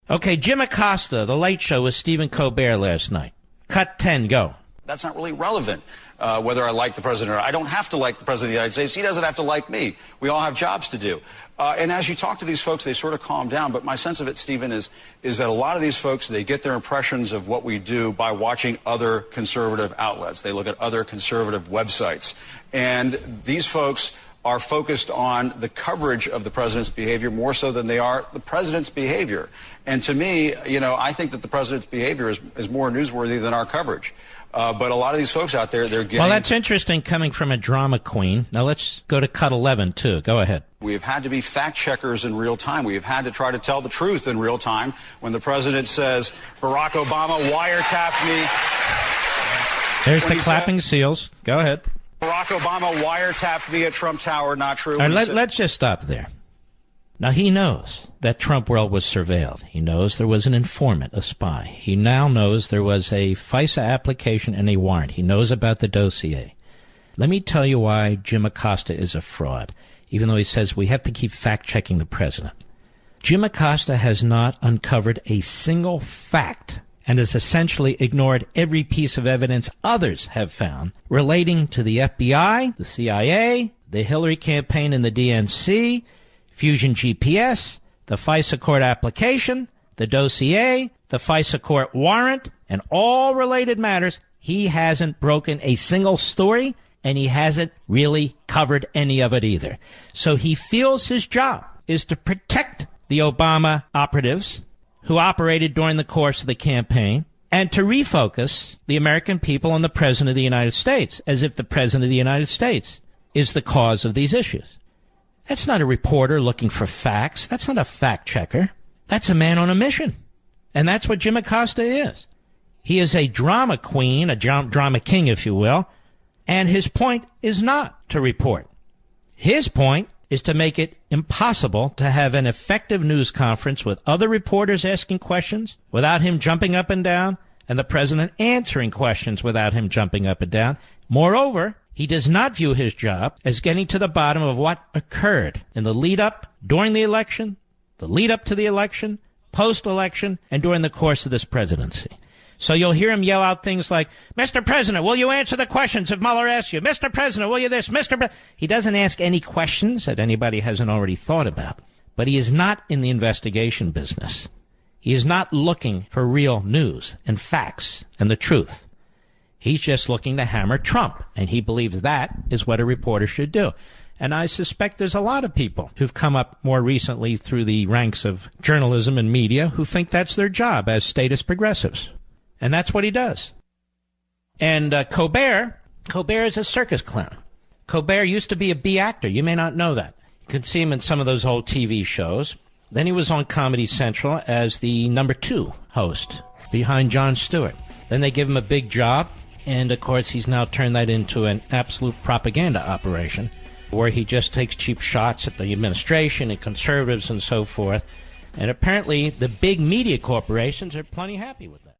Okay, Jim Acosta, The Late Show with Stephen Colbert last night. Cut 10, go. That's not really relevant, whether I like the president or not. I don't have to like the president of the United States. He doesn't have to like me. We all have jobs to do. And as you talk to these folks, they sort of calm down. But my sense of it, Stephen, is that a lot of these folks, they get their impressions of what we do by watching other conservative outlets. They look at other conservative websites. And these folks are focused on the coverage of the president's behavior more so than they are the president's behavior. And to me, I think that the president's behavior is more newsworthy than our coverage. But a lot of these folks out there, they're getting... Well, that's interesting coming from a drama queen. Now let's go to cut 11, too. Go ahead. We have had to be fact checkers in real time. We have had to try to tell the truth in real time. When the president says, Barack Obama wiretapped me... There's the clapping seals. Go ahead. Barack Obama wiretapped me at Trump Tower. Not true. All right, let's just stop there. Now, he knows that Trump world was surveilled. He knows there was an informant, a spy. He now knows there was a FISA application and a warrant. He knows about the dossier. Let me tell you why Jim Acosta is a fraud, even though he says we have to keep fact-checking the president. Jim Acosta has not uncovered a single fact and has essentially ignored every piece of evidence others have found relating to the FBI, the CIA, the Hillary campaign and the DNC, Fusion GPS, the FISA court application, the dossier, the FISA court warrant, and all related matters. He hasn't broken a single story, and he hasn't really covered any of it either. So he feels his job is to protect the Obama operatives who operated during the course of the campaign and to refocus the American people on the President of the United States, as if the President of the United States is the cause of these issues. That's not a reporter looking for facts. That's not a fact checker. That's a man on a mission. And that's what Jim Acosta is. He is a drama queen, a drama king, if you will, and his point is not to report. His point is to make it impossible to have an effective news conference with other reporters asking questions without him jumping up and down, and the president answering questions without him jumping up and down. Moreover, he does not view his job as getting to the bottom of what occurred in the lead-up, during the election, the lead-up to the election, post-election, and during the course of this presidency. So you'll hear him yell out things like, Mr. President, will you answer the questions if Mueller asks you? Mr. President, will you this? He doesn't ask any questions that anybody hasn't already thought about. But he is not in the investigation business. He is not looking for real news and facts and the truth. He's just looking to hammer Trump, and he believes that is what a reporter should do. And I suspect there's a lot of people who've come up more recently through the ranks of journalism and media who think that's their job as statist progressives. And that's what he does. And Colbert is a circus clown. Colbert used to be a B actor. You may not know that. You can see him in some of those old TV shows. Then he was on Comedy Central as the number 2 host behind Jon Stewart. Then they give him a big job. And, of course, he's now turned that into an absolute propaganda operation where he just takes cheap shots at the administration and conservatives and so forth. And apparently the big media corporations are plenty happy with that.